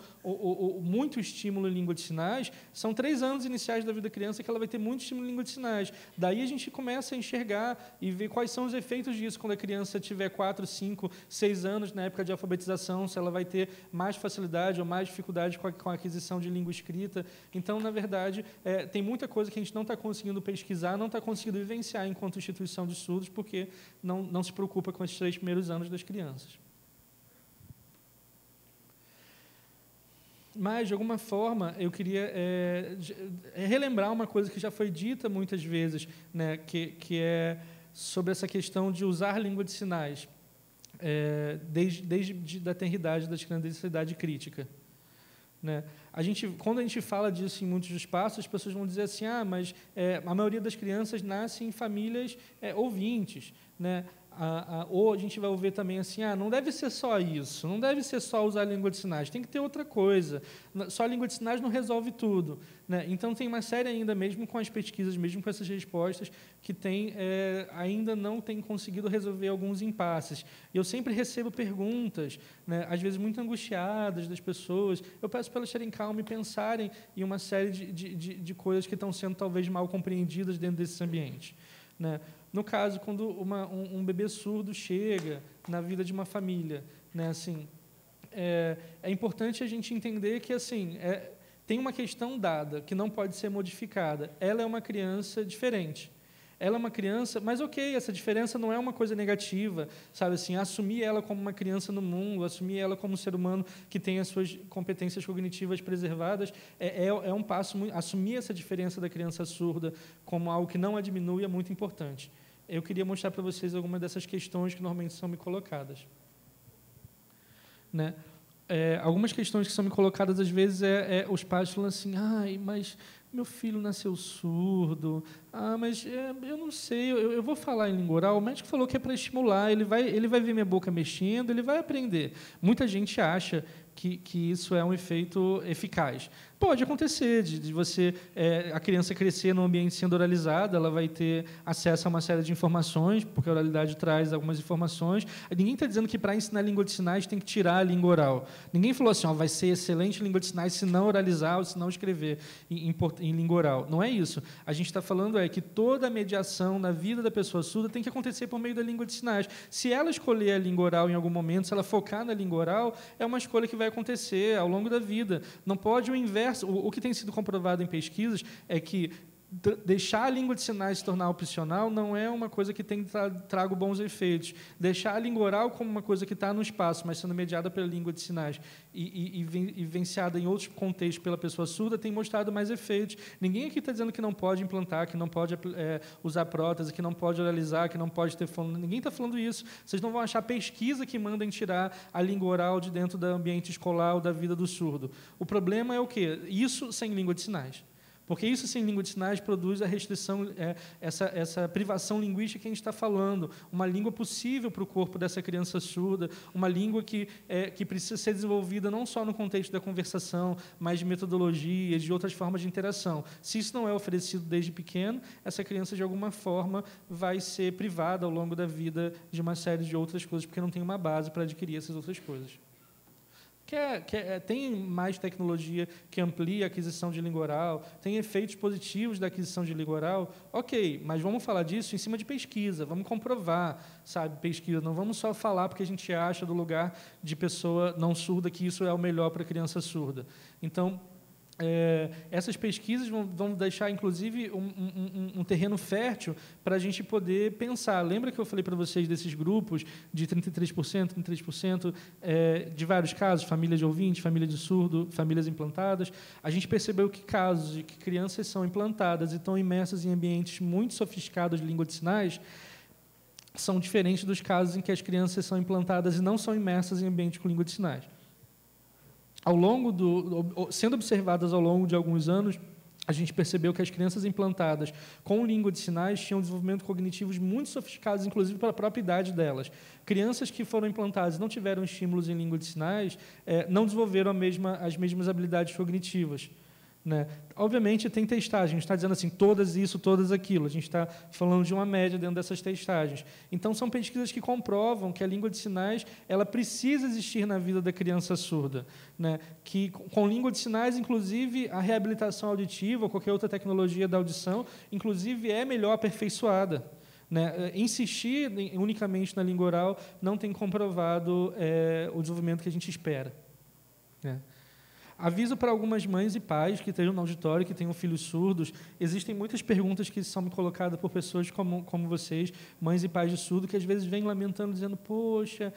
muito estímulo em língua de sinais, são 3 anos iniciais da vida da criança que ela vai ter muito estímulo em língua de sinais. Daí a gente começa a enxergar e ver quais são os efeitos disso quando a criança tiver 4, 5, 6 anos na época de alfabetização, se ela vai ter mais facilidade ou mais dificuldade com a aquisição de língua escrita. Então, na verdade, tem muita coisa que a gente não está conseguindo pesquisar, não está conseguindo vivenciar enquanto instituição de estudos, porque não se preocupa com esses 3 primeiros anos das crianças. Mas, de alguma forma, eu queria relembrar uma coisa que já foi dita muitas vezes, né, que é sobre essa questão de usar língua de sinais, desde a tenridade das crianças, desde a idade crítica. Né? Quando a gente fala disso em muitos espaços, as pessoas vão dizer assim, mas a maioria das crianças nasce em famílias ouvintes, né? Ou a gente vai ouvir também assim, não deve ser só isso, não deve ser só usar a língua de sinais, tem que ter outra coisa, só a língua de sinais não resolve tudo. Né? Então, tem uma série ainda, mesmo com as pesquisas, mesmo com essas respostas, que ainda não tem conseguido resolver alguns impasses. E eu sempre recebo perguntas, né, às vezes muito angustiadas das pessoas, eu peço para elas terem calma e pensarem em uma série de coisas que estão sendo talvez mal compreendidas dentro desse ambiente. Né? No caso, quando um bebê surdo chega na vida de uma família, né, assim, é importante a gente entender que assim, tem uma questão dada, que não pode ser modificada. Ela é uma criança diferente. Ela é uma criança, mas ok, essa diferença não é uma coisa negativa, sabe assim, assumir ela como uma criança no mundo, assumir ela como um ser humano que tem as suas competências cognitivas preservadas, é um passo, assumir essa diferença da criança surda como algo que não a diminui é muito importante. Eu queria mostrar para vocês algumas dessas questões que normalmente são me colocadas. Né? Algumas questões que são me colocadas às vezes os pais falam assim, ai, mas meu filho nasceu surdo, mas eu não sei, eu vou falar em língua oral, o médico falou que é para estimular, ele vai ver minha boca mexendo, ele vai aprender. Muita gente acha que isso é um efeito eficaz. Pode acontecer de você, a criança crescer num ambiente sendo oralizada, ela vai ter acesso a uma série de informações, porque a oralidade traz algumas informações. Ninguém está dizendo que para ensinar língua de sinais tem que tirar a língua oral. Ninguém falou assim, vai ser excelente língua de sinais se não oralizar ou se não escrever em língua oral. Não é isso. A gente está falando que toda a mediação na vida da pessoa surda tem que acontecer por meio da língua de sinais. Se ela escolher a língua oral em algum momento, se ela focar na língua oral, é uma escolha que vai acontecer ao longo da vida. Não pode o inverso. O que tem sido comprovado em pesquisas é que deixar a língua de sinais se tornar opcional não é uma coisa que traga bons efeitos. Deixar a língua oral como uma coisa que está no espaço, mas sendo mediada pela língua de sinais e vivenciada em outros contextos pela pessoa surda, tem mostrado mais efeitos. Ninguém aqui está dizendo que não pode implantar, que não pode usar prótese, que não pode oralizar, que não pode ter fono. Ninguém está falando isso. Vocês não vão achar pesquisa que mandem tirar a língua oral de dentro do ambiente escolar ou da vida do surdo. O problema é o quê? Isso sem língua de sinais. Porque isso, sem língua de sinais, produz a restrição, essa privação linguística que a gente está falando, uma língua possível para o corpo dessa criança surda, uma língua que precisa ser desenvolvida não só no contexto da conversação, mas de metodologias, de outras formas de interação. Se isso não é oferecido desde pequeno, essa criança, de alguma forma, vai ser privada ao longo da vida de uma série de outras coisas, porque não tem uma base para adquirir essas outras coisas. Tem mais tecnologia que amplia a aquisição de língua oral, tem efeitos positivos da aquisição de língua oral, ok, mas vamos falar disso em cima de pesquisa, vamos comprovar, sabe, pesquisa, não vamos só falar porque a gente acha do lugar de pessoa não surda que isso é o melhor para a criança surda. Então, essas pesquisas vão deixar, inclusive, um terreno fértil para a gente poder pensar. Lembra que eu falei para vocês desses grupos de 33%, 33%, de vários casos, família de ouvinte, família de surdo, famílias implantadas? A gente percebeu que casos de que crianças são implantadas e estão imersas em ambientes muito sofisticados de língua de sinais são diferentes dos casos em que as crianças são implantadas e não são imersas em ambiente com língua de sinais. Sendo observadas ao longo de alguns anos, a gente percebeu que as crianças implantadas com língua de sinais tinham desenvolvimento cognitivos muito sofisticados, inclusive para a própria idade delas. Crianças que foram implantadas e não tiveram estímulos em língua de sinais não desenvolveram as mesmas habilidades cognitivas. Né? Obviamente, tem testagem, a gente está dizendo assim, todas isso, todas aquilo, a gente está falando de uma média dentro dessas testagens. Então, são pesquisas que comprovam que a língua de sinais ela precisa existir na vida da criança surda. Né? Que, com língua de sinais, inclusive, a reabilitação auditiva ou qualquer outra tecnologia da audição, inclusive, é melhor aperfeiçoada. Né? Insistir unicamente na língua oral não tem comprovado o desenvolvimento que a gente espera. Né? Aviso para algumas mães e pais que estejam no auditório, que tenham filhos surdos. Existem muitas perguntas que são me colocadas por pessoas como vocês, mães e pais de surdo, que às vezes vêm lamentando, dizendo, poxa,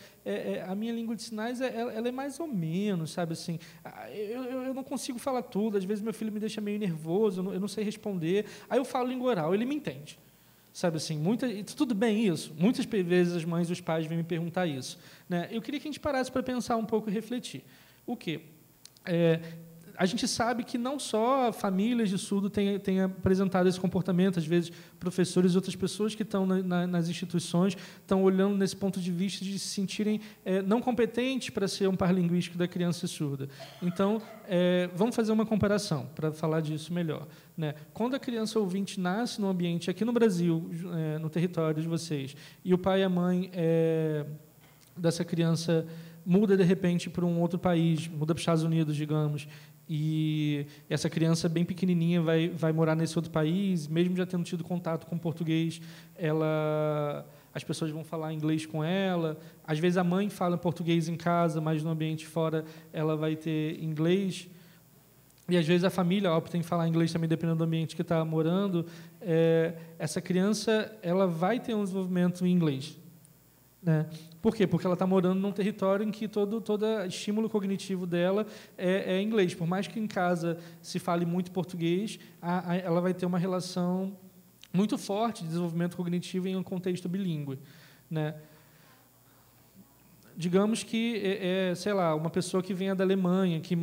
a minha língua de sinais ela é mais ou menos, sabe assim, eu não consigo falar tudo, às vezes meu filho me deixa meio nervoso, eu não sei responder, aí eu falo língua oral, ele me entende. Sabe assim, tudo bem isso? Muitas vezes as mães e os pais vêm me perguntar isso. Né? Eu queria que a gente parasse para pensar um pouco e refletir. O quê? A gente sabe que não só famílias de surdo têm apresentado esse comportamento, às vezes professores e outras pessoas que estão nas instituições estão olhando nesse ponto de vista de se sentirem não competentes para ser um par linguístico da criança surda. Então, vamos fazer uma comparação para falar disso melhor. Né? Quando a criança ouvinte nasce no ambiente, aqui no Brasil, no território de vocês, e o pai e a mãe dessa criança muda, de repente, para um outro país, muda para os Estados Unidos, digamos, e essa criança bem pequenininha vai morar nesse outro país, mesmo já tendo tido contato com português, as pessoas vão falar inglês com ela, às vezes a mãe fala português em casa, mas no ambiente fora ela vai ter inglês, e às vezes a família opta em falar inglês também, dependendo do ambiente que está morando. Essa criança ela vai ter um desenvolvimento em inglês. Né? Por quê? Porque ela está morando num território em que todo estímulo cognitivo dela é inglês. Por mais que em casa se fale muito português, ela vai ter uma relação muito forte de desenvolvimento cognitivo em um contexto bilíngue. Né? digamos que, sei lá, uma pessoa que venha da Alemanha, que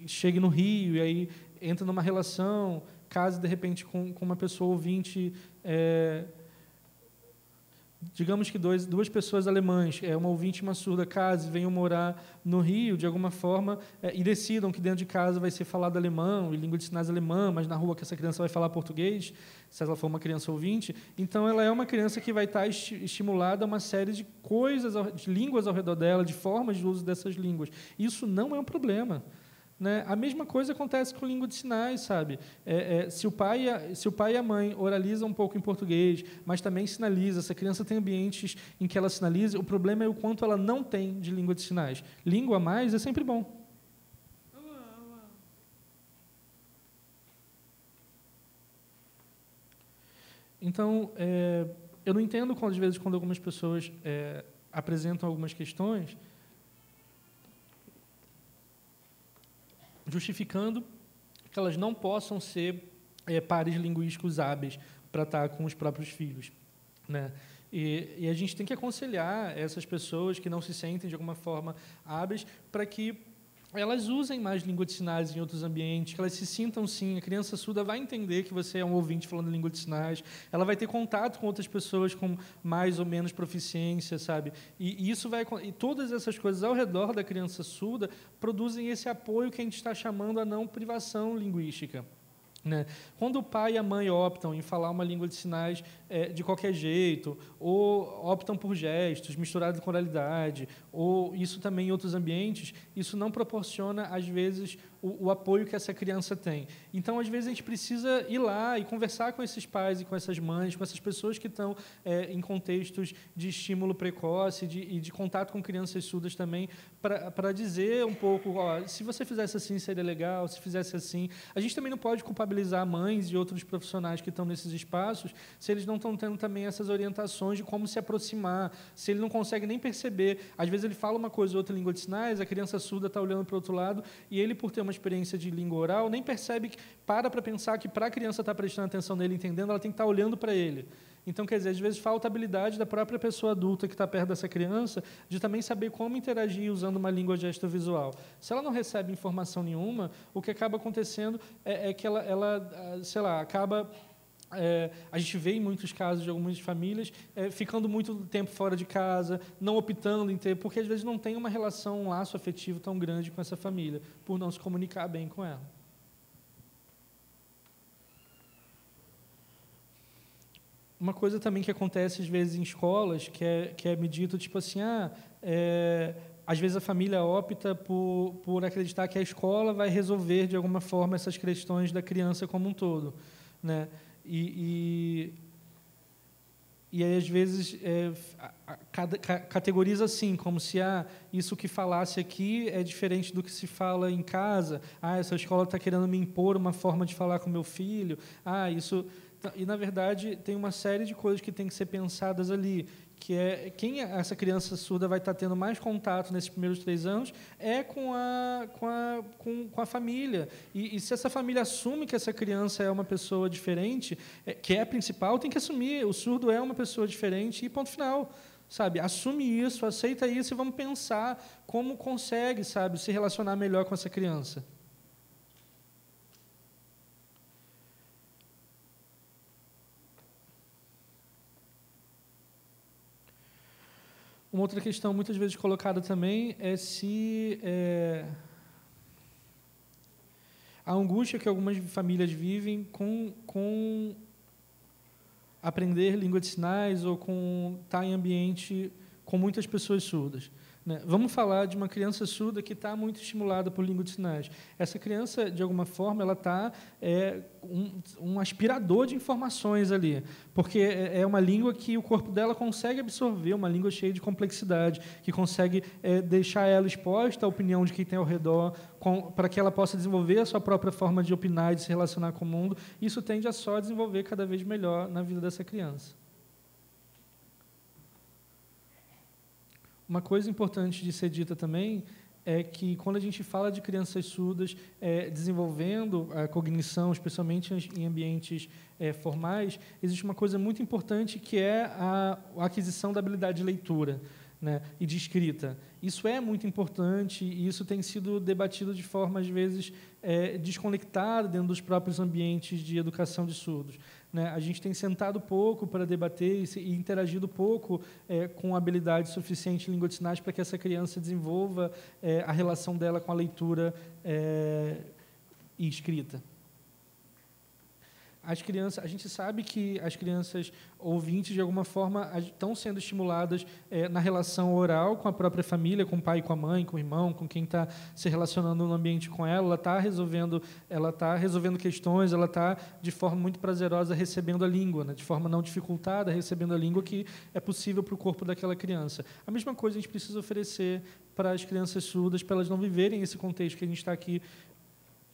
chegue no Rio, e aí entra numa relação, case, de repente, com uma pessoa ouvinte, digamos que duas pessoas alemãs, uma ouvinte e uma surda, case, venham morar no Rio, de alguma forma, e decidam que dentro de casa vai ser falado alemão e língua de sinais alemã, mas na rua que essa criança vai falar português, se ela for uma criança ouvinte. Então, ela é uma criança que vai estar estimulada a uma série de coisas, de línguas ao redor dela, de formas de uso dessas línguas. Isso não é um problema. Né? A mesma coisa acontece com língua de sinais, sabe? Se o pai e a mãe oralizam um pouco em português, mas também sinaliza, se a criança tem ambientes em que ela sinaliza, o problema é o quanto ela não tem de língua de sinais. Língua a mais é sempre bom. Então, eu não entendo, às vezes, quando algumas pessoas apresentam algumas questões justificando que elas não possam ser pares linguísticos hábeis para estar com os próprios filhos, né? E a gente tem que aconselhar essas pessoas que não se sentem, de alguma forma, hábeis, para que elas usem mais língua de sinais em outros ambientes, que elas se sintam, sim. A criança surda vai entender que você é um ouvinte falando língua de sinais, ela vai ter contato com outras pessoas com mais ou menos proficiência, sabe? E todas essas coisas ao redor da criança surda produzem esse apoio que a gente está chamando a não privação linguística. Né? Quando o pai e a mãe optam em falar uma língua de sinais de qualquer jeito, ou optam por gestos misturados com oralidade, ou isso também em outros ambientes, isso não proporciona, às vezes, o apoio que essa criança tem. Então, às vezes, a gente precisa ir lá e conversar com esses pais e com essas mães, com essas pessoas que estão em contextos de estímulo precoce e de contato com crianças surdas também, para dizer um pouco, se você fizesse assim, seria legal, se fizesse assim. A gente também não pode culpabilizar mães e outros profissionais que estão nesses espaços se eles não estão tendo também essas orientações de como se aproximar, se ele não consegue nem perceber. Às vezes ele fala uma coisa ou outra em língua de sinais, a criança surda está olhando para o outro lado e ele, por ter uma experiência de língua oral, nem percebe, para pensar que para a criança estar prestando atenção nele, entendendo, ela tem que estar olhando para ele. Então, quer dizer, às vezes falta a habilidade da própria pessoa adulta que está perto dessa criança de também saber como interagir usando uma língua gesto-visual. Se ela não recebe informação nenhuma, o que acaba acontecendo é que ela, sei lá, acaba... a gente vê em muitos casos de algumas famílias ficando muito tempo fora de casa, não optando em ter, porque às vezes não tem uma relação, um laço afetivo tão grande com essa família, por não se comunicar bem com ela. Uma coisa também que acontece às vezes em escolas, que é me dito, tipo assim, às vezes a família opta por acreditar que a escola vai resolver de alguma forma essas questões da criança como um todo, né? E aí, às vezes, categoriza assim, como se isso que falasse aqui é diferente do que se fala em casa. Essa escola está querendo me impor uma forma de falar com meu filho. Isso... E, na verdade, tem uma série de coisas que têm que ser pensadas ali, que quem essa criança surda vai estar tendo mais contato nesses primeiros 3 anos com a família. E se essa família assume que essa criança é uma pessoa diferente, que é a principal, tem que assumir. O surdo é uma pessoa diferente e ponto final. Sabe? Assume isso, aceita isso e vamos pensar como consegue, sabe, se relacionar melhor com essa criança. Uma outra questão muitas vezes colocada também é se a angústia que algumas famílias vivem com aprender língua de sinais ou com estar em ambiente com muitas pessoas surdas. Né? Vamos falar de uma criança surda que está muito estimulada por língua de sinais. Essa criança, de alguma forma, ela está um aspirador de informações ali, porque é uma língua que o corpo dela consegue absorver, uma língua cheia de complexidade, que consegue deixar ela exposta à opinião de quem tem ao redor, para que ela possa desenvolver a sua própria forma de opinar e de se relacionar com o mundo. Isso tende a só desenvolver cada vez melhor na vida dessa criança. Uma coisa importante de ser dita também é que, quando a gente fala de crianças surdas desenvolvendo a cognição, especialmente em ambientes formais, existe uma coisa muito importante que é a aquisição da habilidade de leitura. né, e de escrita. Isso é muito importante e isso tem sido debatido de forma, às vezes, desconectada dentro dos próprios ambientes de educação de surdos, né? A gente tem sentado pouco para debater e interagido pouco com habilidade suficiente em língua de sinais para que essa criança desenvolva a relação dela com a leitura e escrita. As crianças, a gente sabe que as crianças ouvintes, de alguma forma, estão sendo estimuladas na relação oral com a própria família, com o pai, com a mãe, com o irmão, com quem está se relacionando no ambiente com ela. Ela está resolvendo questões, ela está, de forma muito prazerosa, recebendo a língua, né? De forma não dificultada, recebendo a língua que é possível para o corpo daquela criança. A mesma coisa a gente precisa oferecer para as crianças surdas, para elas não viverem esse contexto que a gente está aqui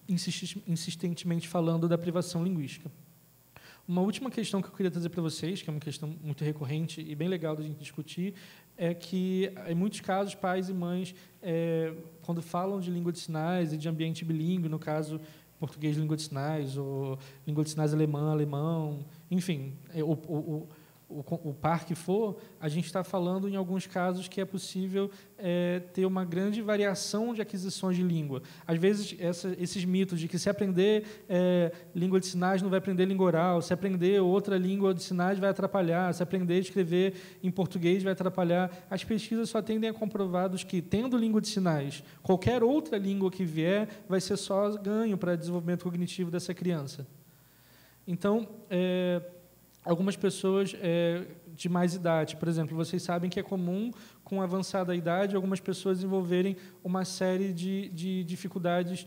insistentemente falando da privação linguística. Uma última questão que eu queria trazer para vocês, que é uma questão muito recorrente e bem legal da gente discutir, é que, em muitos casos, pais e mães, quando falam de língua de sinais e de ambiente bilíngue, no caso, português língua de sinais, ou língua de sinais alemão, enfim, o par que for, a gente está falando, em alguns casos, que é possível ter uma grande variação de aquisições de língua. Às vezes, esses mitos de que se aprender língua de sinais não vai aprender língua oral, se aprender outra língua de sinais vai atrapalhar, se aprender a escrever em português vai atrapalhar. As pesquisas só tendem a comprovados que, tendo língua de sinais, qualquer outra língua que vier vai ser só ganho para o desenvolvimento cognitivo dessa criança. Então, algumas pessoas de mais idade, por exemplo, vocês sabem que é comum, com avançada idade, algumas pessoas desenvolverem uma série de dificuldades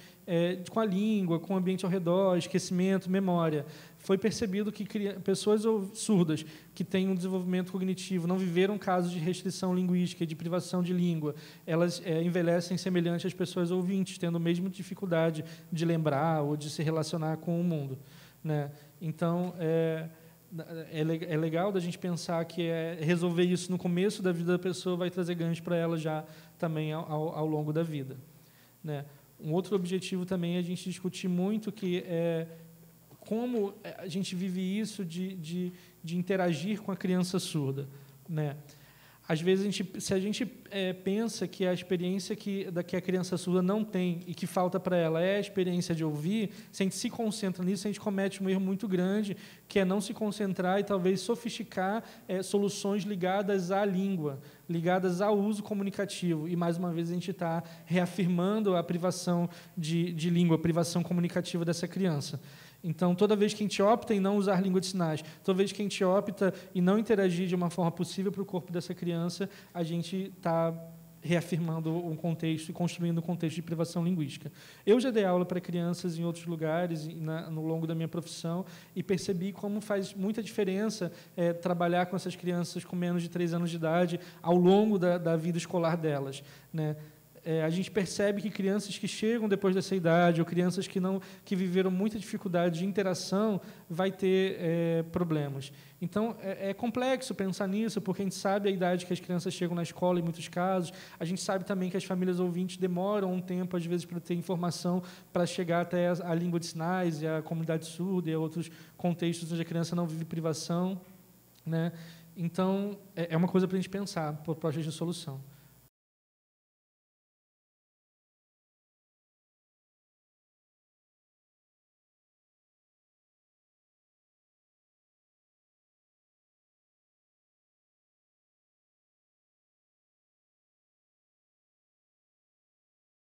com a língua, com o ambiente ao redor, esquecimento, memória. Foi percebido que pessoas surdas que têm um desenvolvimento cognitivo, não viveram casos de restrição linguística e de privação de língua, elas envelhecem semelhante às pessoas ouvintes, tendo a mesma dificuldade de lembrar ou de se relacionar com o mundo, né? Então, é legal da gente pensar que resolver isso no começo da vida da pessoa vai trazer ganhos para ela já também ao longo da vida, né? Um outro objetivo também é a gente discutir muito que como a gente vive isso de interagir com a criança surda, né? Às vezes, se a gente pensa que a experiência que a criança surda não tem e que falta para ela é a experiência de ouvir, se a gente se concentra nisso, a gente comete um erro muito grande, que é não se concentrar e talvez sofisticar soluções ligadas à língua, ligadas ao uso comunicativo. E, mais uma vez, a gente está reafirmando a privação de língua, a privação comunicativa dessa criança. Então, toda vez que a gente opta em não usar língua de sinais, toda vez que a gente opta em não interagir de uma forma possível para o corpo dessa criança, a gente está reafirmando um contexto e construindo um contexto de privação linguística. Eu já dei aula para crianças em outros lugares no longo da minha profissão e percebi como faz muita diferença trabalhar com essas crianças com menos de 3 anos de idade ao longo da vida escolar delas, né? A gente percebe que crianças que chegam depois dessa idade ou crianças que viveram muita dificuldade de interação vai ter problemas. Então, é complexo pensar nisso, porque a gente sabe a idade que as crianças chegam na escola, em muitos casos. A gente sabe também que as famílias ouvintes demoram um tempo, às vezes, para ter informação para chegar até a língua de sinais e a comunidade surda e a outros contextos onde a criança não vive privação, né? Então, é uma coisa para a gente pensar, propostas de solução.